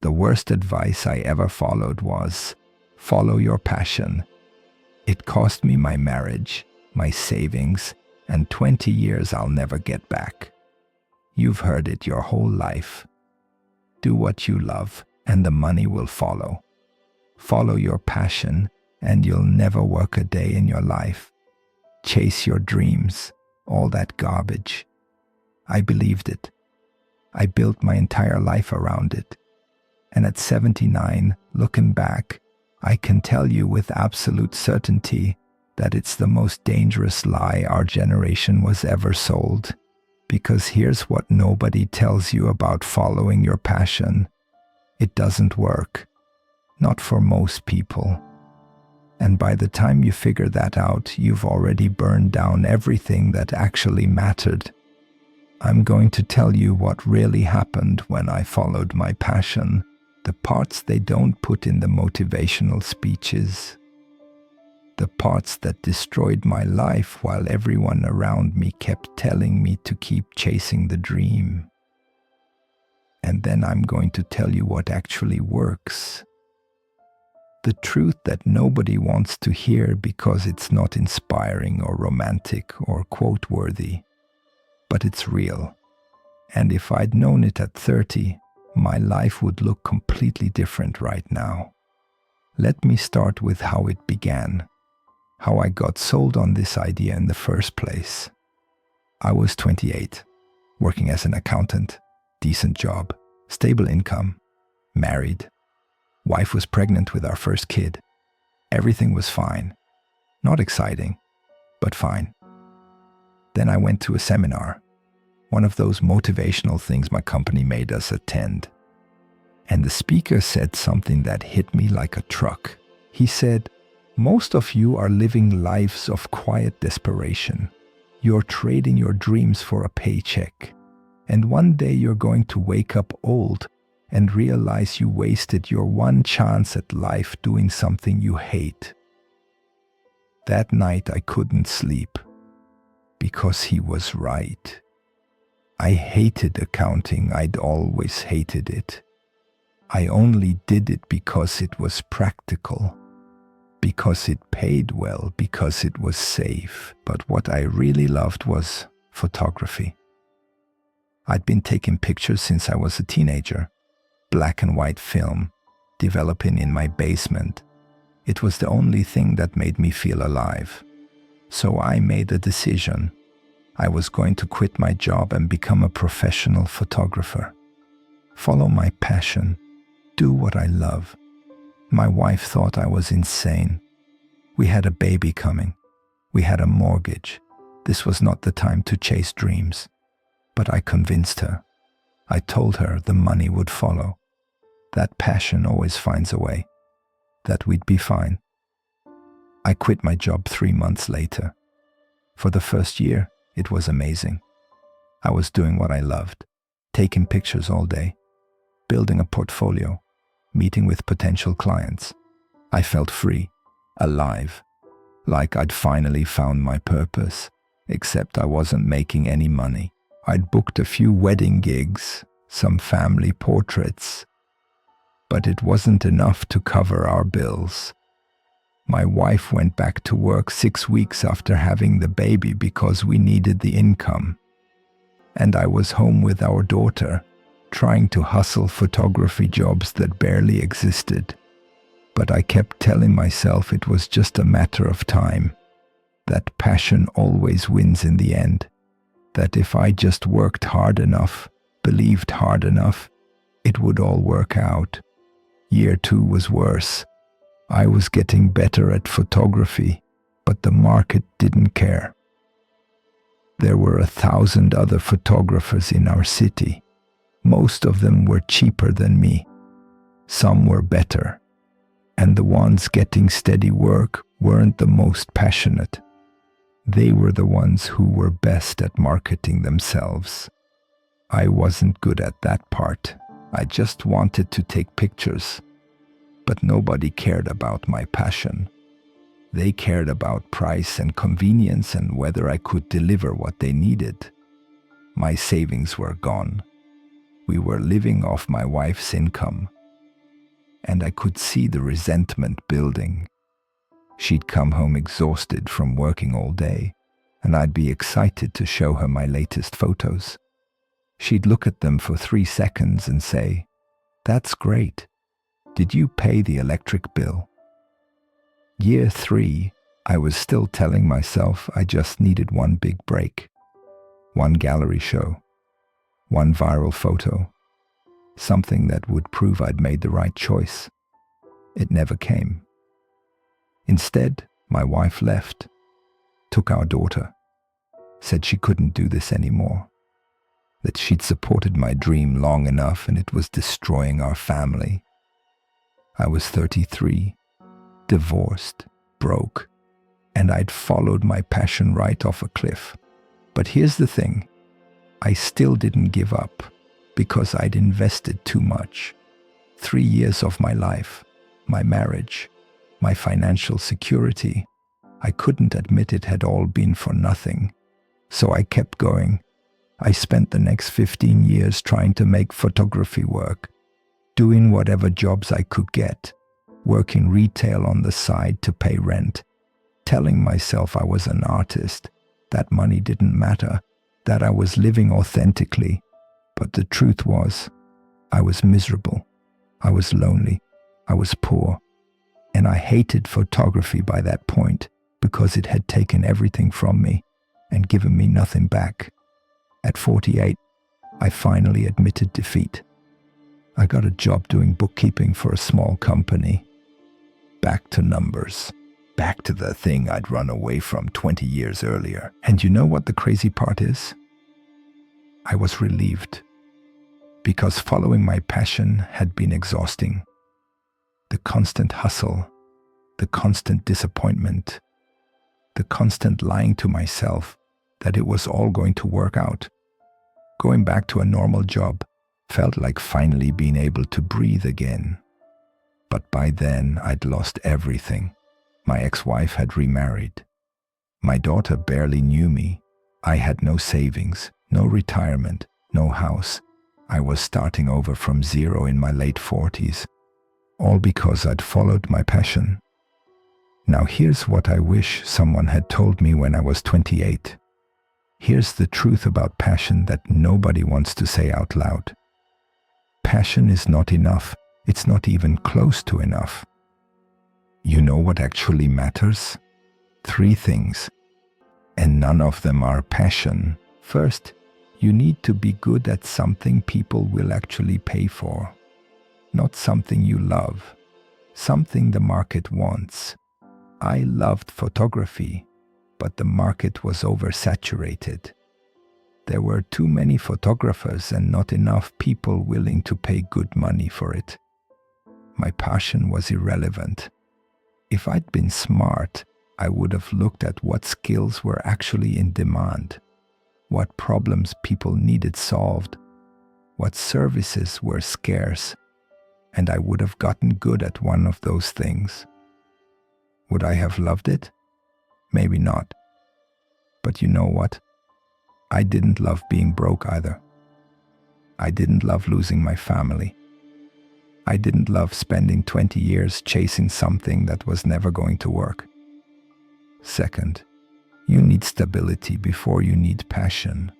The worst advice I ever followed was, follow your passion. It cost me my marriage, my savings, and 20 years I'll never get back. You've heard it your whole life. Do what you love, and the money will follow. Follow your passion, and you'll never work a day in your life. Chase your dreams, all that garbage. I believed it. I built my entire life around it. And at 79, looking back, I can tell you with absolute certainty that it's the most dangerous lie our generation was ever sold. Because here's what nobody tells you about following your passion. It doesn't work. Not for most people. And by the time you figure that out, you've already burned down everything that actually mattered. I'm going to tell you what really happened when I followed my passion, the parts they don't put in the motivational speeches. The parts that destroyed my life while everyone around me kept telling me to keep chasing the dream. And then I'm going to tell you what actually works. The truth that nobody wants to hear because it's not inspiring or romantic or quote-worthy. But it's real. And if I'd known it at 30, my life would look completely different right now. Let me start with how it began. How I got sold on this idea in the first place. I was 28, working as an accountant, decent job, stable income, married. Wife was pregnant with our first kid. Everything was fine. Not exciting, but fine. Then I went to a seminar, one of those motivational things my company made us attend. And the speaker said something that hit me like a truck. He said, most of you are living lives of quiet desperation. You're trading your dreams for a paycheck. And one day you're going to wake up old and realize you wasted your one chance at life doing something you hate. That night I couldn't sleep because he was right. I hated accounting. I'd always hated it. I only did it because it was practical. Because it paid well, because it was safe. But what I really loved was photography. I'd been taking pictures since I was a teenager. Black and white film, developing in my basement. It was the only thing that made me feel alive. So I made a decision. I was going to quit my job and become a professional photographer. Follow my passion. Do what I love. My wife thought I was insane. We had a baby coming. We had a mortgage. This was not the time to chase dreams. But I convinced her. I told her the money would follow. That passion always finds a way. That we'd be fine. I quit my job 3 months later. For the first year, it was amazing. I was doing what I loved. Taking pictures all day. Building a portfolio. Meeting with potential clients. I felt free, alive, like I'd finally found my purpose, except I wasn't making any money. I'd booked a few wedding gigs, some family portraits, but it wasn't enough to cover our bills. My wife went back to work 6 weeks after having the baby because we needed the income. And I was home with our daughter, trying to hustle photography jobs that barely existed. But I kept telling myself it was just a matter of time, that passion always wins in the end, that if I just worked hard enough, believed hard enough, it would all work out. Year 2 was worse. I was getting better at photography, but the market didn't care. There were 1,000 other photographers in our city. Most of them were cheaper than me. Some were better. And the ones getting steady work weren't the most passionate. They were the ones who were best at marketing themselves. I wasn't good at that part. I just wanted to take pictures. But nobody cared about my passion. They cared about price and convenience and whether I could deliver what they needed. My savings were gone. We were living off my wife's income. and I could see the resentment building. She'd come home exhausted from working all day, and I'd be excited to show her my latest photos. She'd look at them for 3 seconds and say, "That's great. Did you pay the electric bill?" Year 3, I was still telling myself I just needed one big break, one gallery show, one viral photo, something that would prove I'd made the right choice. It never came. Instead, my wife left, took our daughter, said she couldn't do this anymore, that she'd supported my dream long enough and it was destroying our family. I was 33, divorced, broke, and I'd followed my passion right off a cliff. But here's the thing, I still didn't give up because I'd invested too much. 3 years of my life, my marriage, my financial security. I couldn't admit it had all been for nothing. So I kept going. I spent the next 15 years trying to make photography work, doing whatever jobs I could get, working retail on the side to pay rent, telling myself I was an artist, that money didn't matter, that I was living authentically. But the truth was, I was miserable, I was lonely, I was poor, and I hated photography by that point because it had taken everything from me and given me nothing back. At 48, I finally admitted defeat. I got a job doing bookkeeping for a small company. Back to numbers. Back to the thing I'd run away from 20 years earlier. And you know what the crazy part is? I was relieved, because following my passion had been exhausting. The constant hustle, the constant disappointment, the constant lying to myself that it was all going to work out. Going back to a normal job felt like finally being able to breathe again. But by then I'd lost everything. My ex-wife had remarried. My daughter barely knew me. I had no savings, no retirement, no house. I was starting over from zero in my late 40s, all because I'd followed my passion. Now here's what I wish someone had told me when I was 28. Here's the truth about passion that nobody wants to say out loud. Passion is not enough. It's not even close to enough. You know what actually matters? 3 things, and none of them are passion. First, you need to be good at something people will actually pay for. Not something you love, something the market wants. I loved photography, but the market was oversaturated. There were too many photographers and not enough people willing to pay good money for it. My passion was irrelevant. If I'd been smart, I would have looked at what skills were actually in demand, what problems people needed solved, what services were scarce, and I would have gotten good at one of those things. Would I have loved it? Maybe not. But you know what? I didn't love being broke either. I didn't love losing my family. I didn't love spending 20 years chasing something that was never going to work. Second, you need stability before you need passion.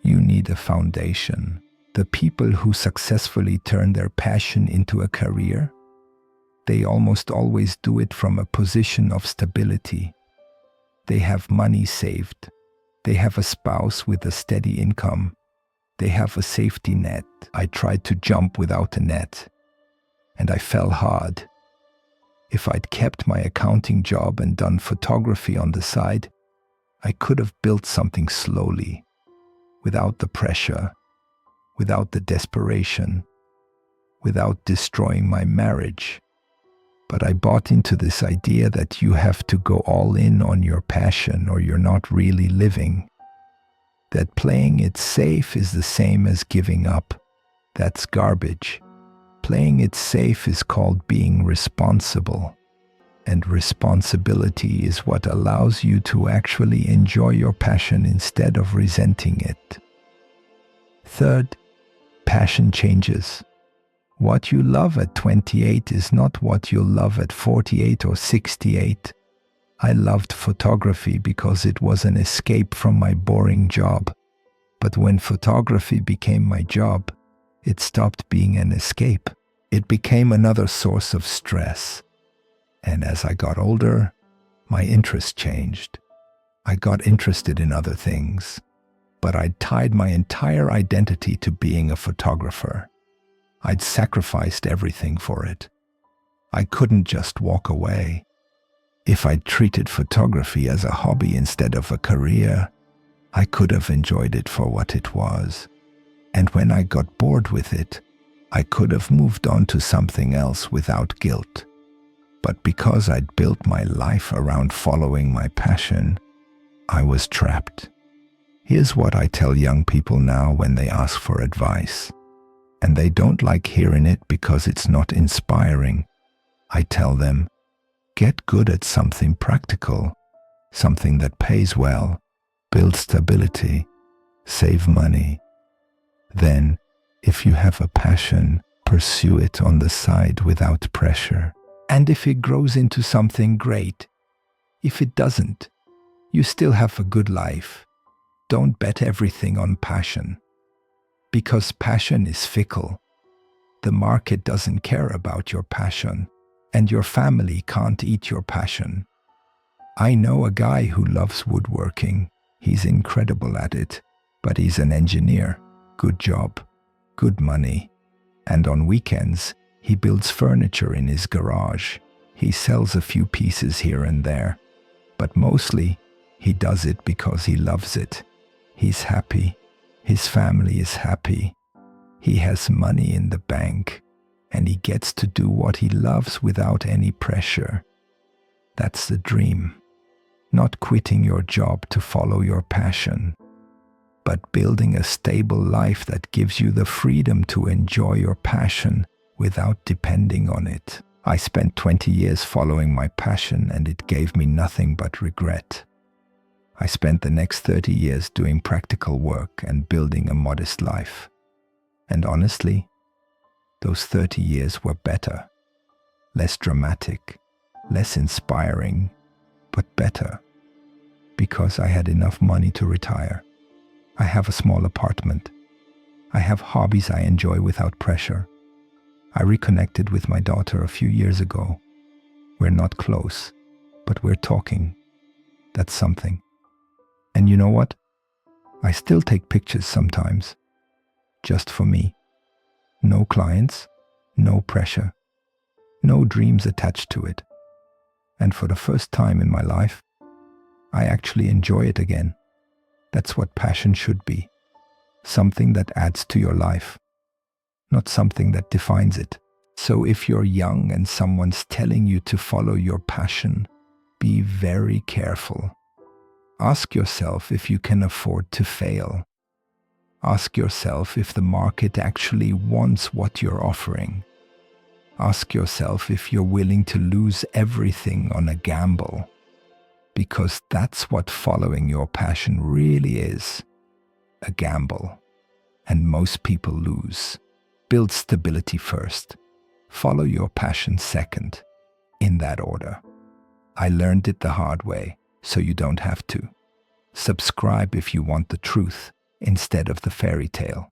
You need a foundation. The people who successfully turn their passion into a career, they almost always do it from a position of stability. They have money saved. They have a spouse with a steady income. They have a safety net. I tried to jump without a net, and I fell hard. If I'd kept my accounting job and done photography on the side, I could have built something slowly, without the pressure, without the desperation, without destroying my marriage. But I bought into this idea that you have to go all in on your passion or you're not really living. That playing it safe is the same as giving up. That's garbage. Playing it safe is called being responsible. And responsibility is what allows you to actually enjoy your passion instead of resenting it. Third, passion changes. What you love at 28 is not what you'll love at 48 or 68. I loved photography because it was an escape from my boring job. But when photography became my job, it stopped being an escape. It became another source of stress. And as I got older, my interest changed. I got interested in other things, but I'd tied my entire identity to being a photographer. I'd sacrificed everything for it. I couldn't just walk away. If I'd treated photography as a hobby instead of a career, I could have enjoyed it for what it was. And when I got bored with it, I could have moved on to something else without guilt. But because I'd built my life around following my passion, I was trapped. Here's what I tell young people now when they ask for advice, and they don't like hearing it because it's not inspiring. I tell them, get good at something practical, something that pays well, build stability, save money. Then, if you have a passion, pursue it on the side without pressure. And if it grows into something great, if it doesn't, you still have a good life. Don't bet everything on passion, because passion is fickle. The market doesn't care about your passion, and your family can't eat your passion. I know a guy who loves woodworking. He's incredible at it, but he's an engineer. Good job, good money. And on weekends, he builds furniture in his garage. He sells a few pieces here and there, but mostly he does it because he loves it. He's happy. His family is happy. He has money in the bank, and he gets to do what he loves without any pressure. That's the dream. Not quitting your job to follow your passion, but building a stable life that gives you the freedom to enjoy your passion without depending on it. I spent 20 years following my passion, and it gave me nothing but regret. I spent the next 30 years doing practical work and building a modest life. And honestly, those 30 years were better. Less dramatic, less inspiring, but better. Because I had enough money to retire. I have a small apartment. I have hobbies I enjoy without pressure. I reconnected with my daughter a few years ago. We're not close, but we're talking. That's something. And you know what? I still take pictures sometimes. Just for me. No clients, no pressure, no dreams attached to it. And for the first time in my life, I actually enjoy it again. That's what passion should be. Something that adds to your life, not something that defines it. So if you're young and someone's telling you to follow your passion, be very careful. Ask yourself if you can afford to fail. Ask yourself if the market actually wants what you're offering. Ask yourself if you're willing to lose everything on a gamble. Because that's what following your passion really is. A gamble. And most people lose. Build stability first. Follow your passion second. In that order. I learned it the hard way, so you don't have to. Subscribe if you want the truth instead of the fairy tale.